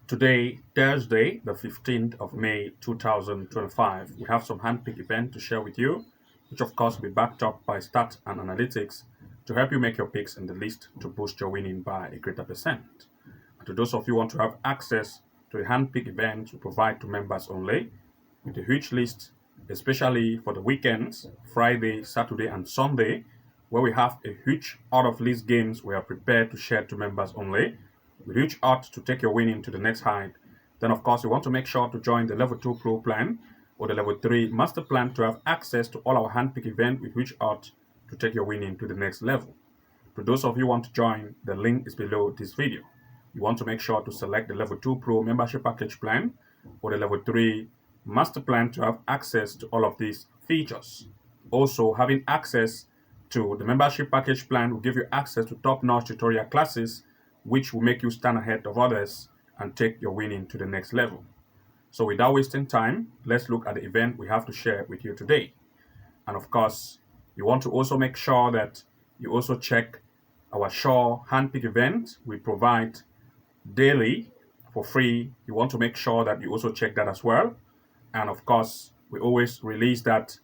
Today, Thursday, the 15th of May 2025, we have some handpicked event to share with you, which of course will be backed up by stats and analytics to help you make your picks in the list to boost your winning by a greater percent. And to those of you who want to have access to the handpicked events we provide to members only, with a huge list, especially for the weekends, Friday, Saturday, and Sunday, where we have a huge out of list games we are prepared to share to members only with huge odds to take your winning to the next height, then of course you want to make sure to join the level 2 pro plan or the level 3 master plan to have access to all our handpick event with huge odds to take your winning to the next level. To those of you who want to join, the link is below this video. You want to make sure to select the level 2 pro membership package plan or the level 3 master plan to have access to all of these features. Also, having access to the membership package plan will give you access to top-notch tutorial classes which will make you stand ahead of others and take your winning to the next level. So without wasting time, let's look at the event we have to share with you today. And of course, you want to also make sure that you also check our Shaw handpick event we provide daily for free. You want to make sure that you also check that as well. And of course, we always release that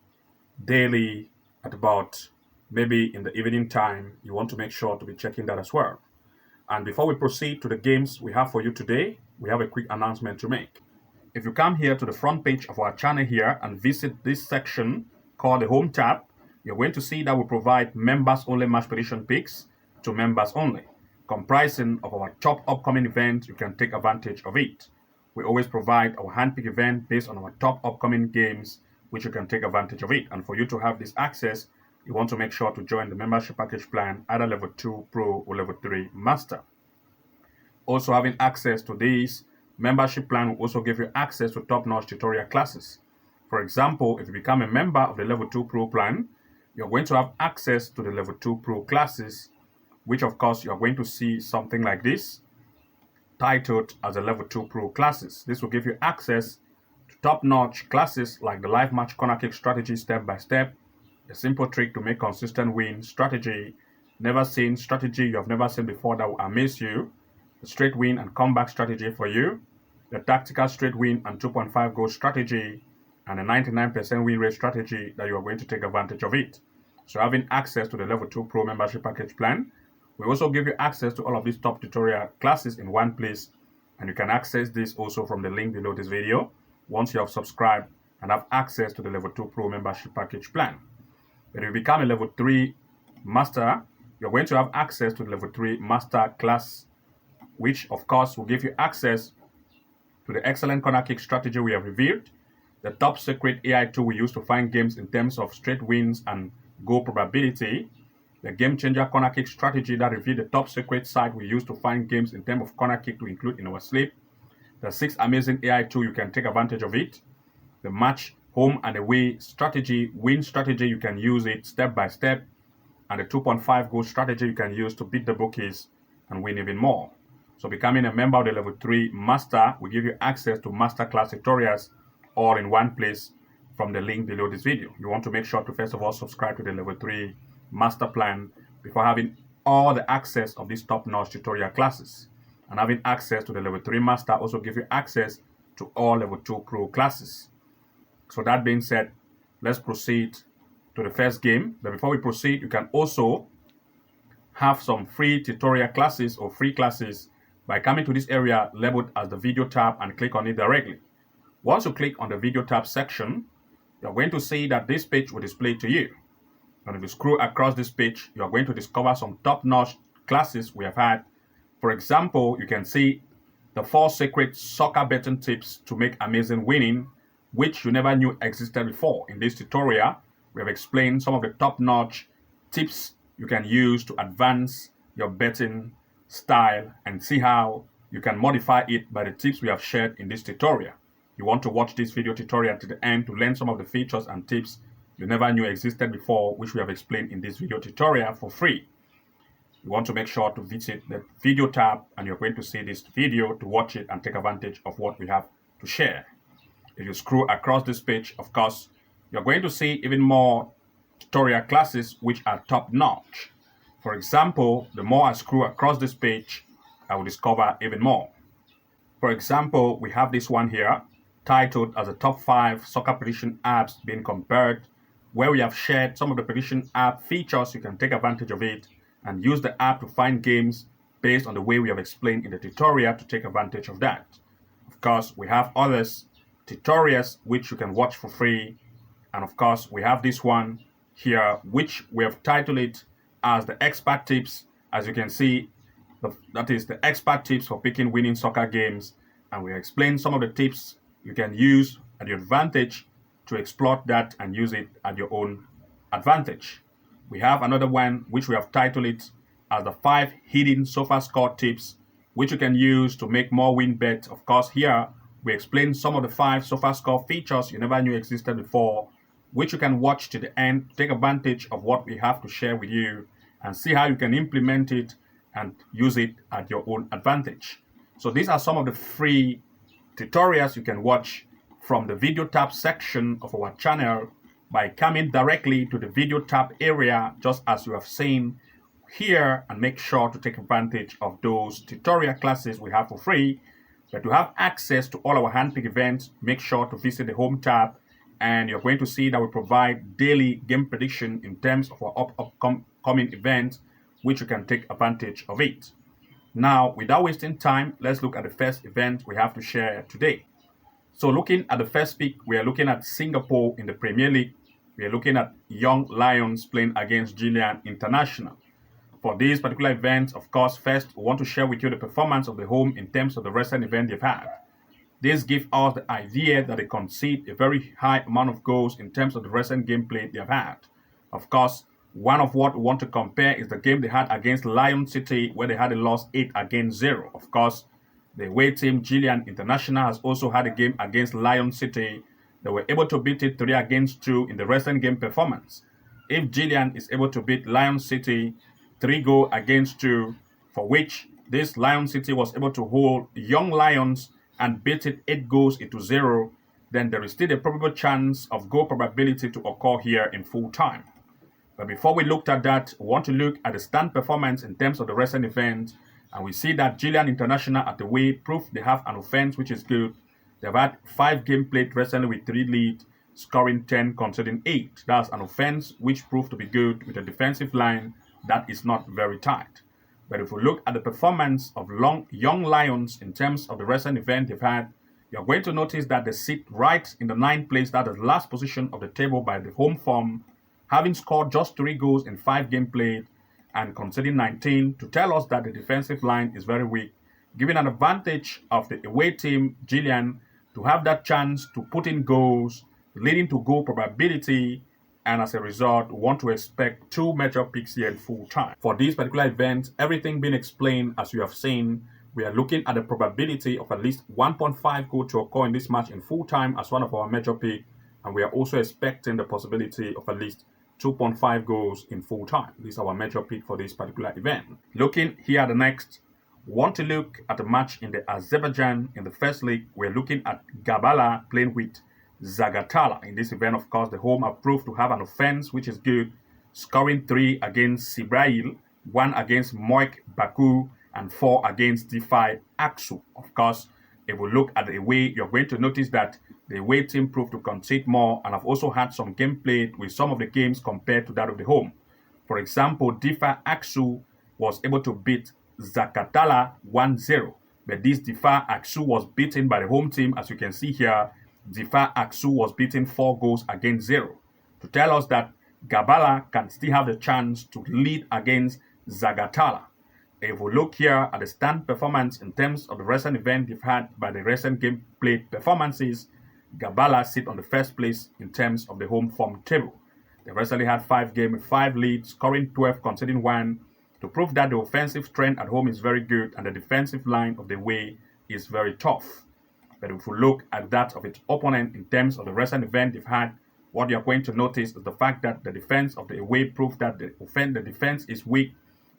daily at about maybe in the evening time. You want to make sure to be checking that as well. And before we proceed to the games we have for you today, we have a quick announcement to make. If you come here to the front page of our channel here and visit this section called the Home tab, you're going to see that we provide members only match prediction picks to members only, comprising of our top upcoming events. You can take advantage of it. We always provide our handpick event based on our top upcoming games, which you can take advantage of it. And for you to have this access, you want to make sure to join the membership package plan, either level 2 pro or level 3 master. Also, having access to this membership plan will also give you access to top-notch tutorial classes. For example, if you become a member of the level 2 pro plan, you're going to have access to the level 2 pro classes, which of course you're going to see something like this titled as the level 2 pro classes. This will give you access to top-notch classes like the live match corner kick strategy step by step, a simple trick to make consistent win strategy, never seen strategy you have never seen before that will amaze you, the straight win and comeback strategy for you, the tactical straight win and 2.5 goal strategy, and a 99% win rate strategy that you are going to take advantage of it. So having access to the level 2 pro membership package plan, we also give you access to all of these top tutorial classes in one place, and you can access this also from the link below this video once you have subscribed and have access to the level 2 pro membership package plan. When you become a level 3 master, you're going to have access to the level 3 master class, which of course will give you access to the excellent corner kick strategy we have revealed, the top secret AI tool we use to find games in terms of straight wins and goal probability, the game changer corner kick strategy that revealed the top secret site we use to find games in terms of corner kick to include in our sleep, the 6 amazing AI tool you can take advantage of it, the match home and away strategy, win strategy, you can use it step by step, and the 2.5 goal strategy you can use to beat the bookies and win even more. So becoming a member of the level 3 master will give you access to masterclass tutorials all in one place from the link below this video. You want to make sure to first of all subscribe to the level 3 master plan before having all the access of these top-notch tutorial classes. And having access to the level 3 master also give you access to all level 2 pro classes. So that being said, let's proceed to the first game. But before we proceed, you can also have some free tutorial classes or free classes by coming to this area labeled as the video tab and click on it directly. Once you click on the video tab section, you're going to see that this page will display to you. And if you scroll across this page, you're going to discover some top-notch classes we have had. For example, you can see the 4 secret soccer betting tips to make amazing winning, which you never knew existed before. In this tutorial, we have explained some of the top-notch tips you can use to advance your betting style and see how you can modify it by the tips we have shared in this tutorial. You want to watch this video tutorial to the end to learn some of the features and tips you never knew existed before, which we have explained in this video tutorial for free. You want to make sure to visit the video tab and you're going to see this video to watch it and take advantage of what we have to share. If you scroll across this page, of course, you're going to see even more tutorial classes which are top-notch. For example, the more I scroll across this page, I will discover even more. For example, we have this one here titled as the top 5 soccer prediction apps being compared, where we have shared some of the prediction app features. You can take advantage of it and use the app to find games based on the way we have explained in the tutorial to take advantage of that. Of course, we have others tutorials which you can watch for free, and of course we have this one here which we have titled it as the expert tips. As you can see, that is the expert tips for picking winning soccer games, and we explain some of the tips you can use at your advantage to exploit that and use it at your own advantage. We have another one which we have titled it as the 5 hidden Sofascore tips which you can use to make more win bets. Of course, here we explain some of the 5 Sofascore features you never knew existed before, which you can watch to the end, take advantage of what we have to share with you and see how you can implement it and use it at your own advantage. So these are some of the free tutorials you can watch from the video tab section of our channel by coming directly to the video tab area just as you have seen here, and make sure to take advantage of those tutorial classes we have for free. But to have access to all our handpick events, make sure to visit the home tab, and you're going to see that we provide daily game prediction in terms of our upcoming events, which you can take advantage of it. Now, without wasting time, let's look at the first event we have to share today. So looking at the first pick, we are looking at Singapore in the Premier League. We are looking at Young Lions playing against Sion International. For this particular event, of course, first we want to share with you the performance of the home in terms of the recent event they've had. This gives us the idea that they concede a very high amount of goals in terms of the recent gameplay they've had. Of course, one of what we want to compare is the game they had against Lyon City, where they had a loss 8-0. Of course, the away team Sion International has also had a game against Lyon City. They were able to beat it 3-2 in the recent game performance. If Sion is able to beat Lyon City 3-2, for which this Lyon City was able to hold Young Lions and beat it 8-0, then there is still a probable chance of goal probability to occur here in full time. But before we looked at that, we want to look at the stand performance in terms of the recent event, and we see that Sion International at the way proved they have an offense which is good. They've had 5 games played recently with 3 leads, scoring 10, conceding 8. That's an offense which proved to be good with a defensive line that is not very tight. But if we look at the performance of Young Lions in terms of the recent event they've had, you're going to notice that they sit right in the 9th place, that is the last position of the table by the home form, having scored just 3 goals in 5 games played and conceding 19, to tell us that the defensive line is very weak, giving an advantage of the away team, Sion, to have that chance to put in goals, leading to goal probability, and as a result, we want to expect 2 major picks here in full time. For this particular event, everything being explained as you have seen, we are looking at the probability of at least 1.5 goal to occur in this match in full time as one of our major picks, and we are also expecting the possibility of at least 2.5 goals in full time. This is our major pick for this particular event. Looking here at the next, we want to look at a match in the Azerbaijan in the first league. We're looking at Gabala playing with Zagatala. In this event, of course, the home have proved to have an offense which is good, scoring 3 against Sibrail, 1 against Moik Baku, and 4 against Defy Aksu. Of course, if we look at the away, you're going to notice that the away team proved to concede more and have also had some game played with some of the games compared to that of the home. For example, Defy Aksu was able to beat Zakatala 1-0, but this Defy Aksu was beaten by the home team. As you can see here, Defy Aksu was beaten 4-0, to tell us that Gabala can still have the chance to lead against Zagatala. If we look here at the stand performance in terms of the recent event they've had by the recent game played performances, Gabala sit on the first place in terms of the home form table. They recently had 5 games with 5 leads, scoring 12, conceding 1, to prove that the offensive strength at home is very good and the defensive line of the away is very tough. But if we look at that of its opponent in terms of the recent event they've had, what you're going to notice is the fact that the defense of the away proved that the defense is weak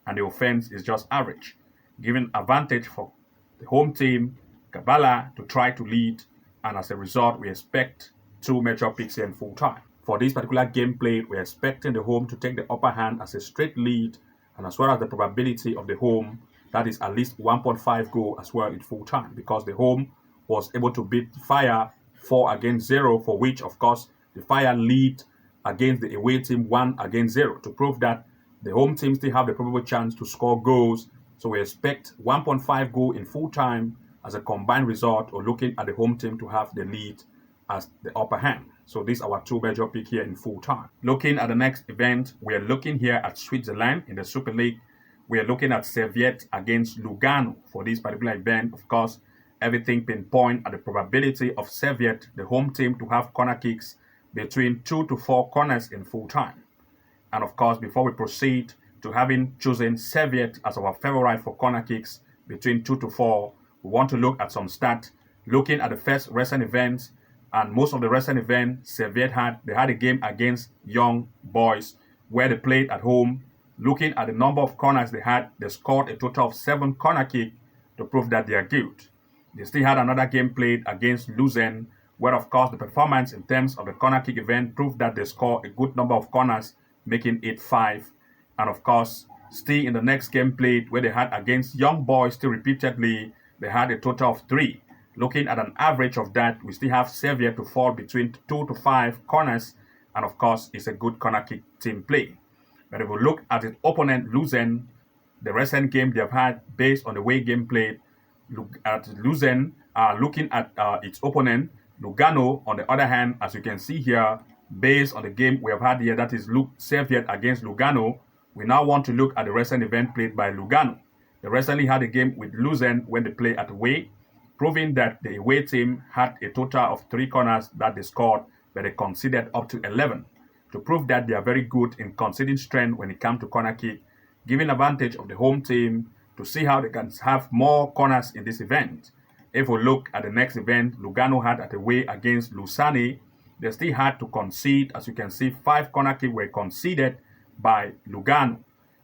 and the offense is just average, giving advantage for the home team, Gabala, to try to lead, and as a result, we expect 2 major picks here in full time. For this particular gameplay, we're expecting the home to take the upper hand as a straight lead, and as well as the probability of the home that is at least 1.5 goal as well in full time, because the home was able to beat Fire 4-0, for which, of course, the Fire lead against the away team 1-0, to prove that the home team still have the probable chance to score goals. So we expect 1.5 goal in full time as a combined result, or looking at the home team to have the lead as the upper hand. So these are our two major pick here in full time. Looking at the next event, we are looking here at Switzerland in the Super League. We are looking at Servette against Lugano for this particular event. Of course, everything pinpoint at the probability of Servette, the home team, to have corner kicks between 2 to 4 corners in full time. And of course, before we proceed to having chosen Servette as our favorite for corner kicks between 2 to 4, we want to look at some stats. Looking at the first recent events, and most of the recent events Servette had a game against Young Boys where they played at home. Looking at the number of corners they had, they scored a total of 7 corner kicks to prove that they are good. They still had another game played against Lugano, where of course the performance in terms of the corner kick event proved that they scored a good number of corners, making it 5. And of course, still in the next game played where they had against Young Boys, still repeatedly, they had a total of 3. Looking at an average of that, we still have Servette to fall between 2 to 5 corners, and of course, it's a good corner kick team play. But if we look at its opponent, Lugano, the recent game they have had based on the way game played, at Lugano, looking at its opponent, Lugano, on the other hand, as you can see here, based on the game we have had here, that is Servette against Lugano, we now want to look at the recent event played by Lugano. They recently had a game with Lugano when they play at away, proving that the away team had a total of 3 corners that they scored, but they conceded up to 11, to prove that they are very good in conceding strength when it comes to corner kick, giving advantage of the home team to see how they can have more corners in this event. If we look at the next event Lugano had at away against Lucerne, they still had to concede. As you can see, 5 corner kicks were conceded by Lugano.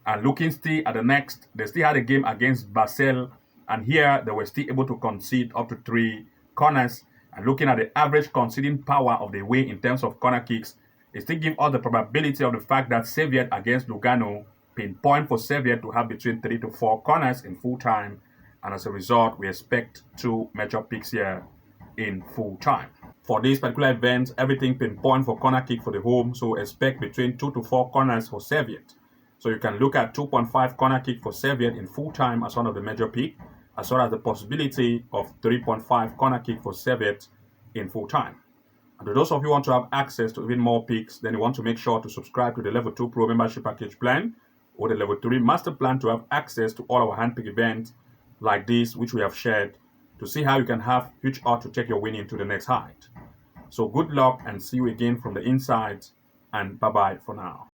And looking still at the next, they still had a game against Basel, and here they were still able to concede up to 3 corners. And looking at the average conceding power of the away in terms of corner kicks, it still gives us the probability of the fact that Servette against Lugano pinpoint for Servette to have between 3 to 4 corners in full time. And as a result, we expect 2 major picks here in full time. For this particular event, everything pinpoint for corner kick for the home, so expect between 2 to 4 corners for Servette. So you can look at 2.5 corner kick for Servette in full time as one of the major pick, as well as the possibility of 3.5 corner kick for Servette in full time. And to those of you who want to have access to even more picks, then you want to make sure to subscribe to the Level 2 Pro membership package plan or the Level 3 Master Plan to have access to all our handpick events like this, which we have shared, to see how you can have huge odds to take your winning to the next height. So good luck and see you again from the inside, and bye-bye for now.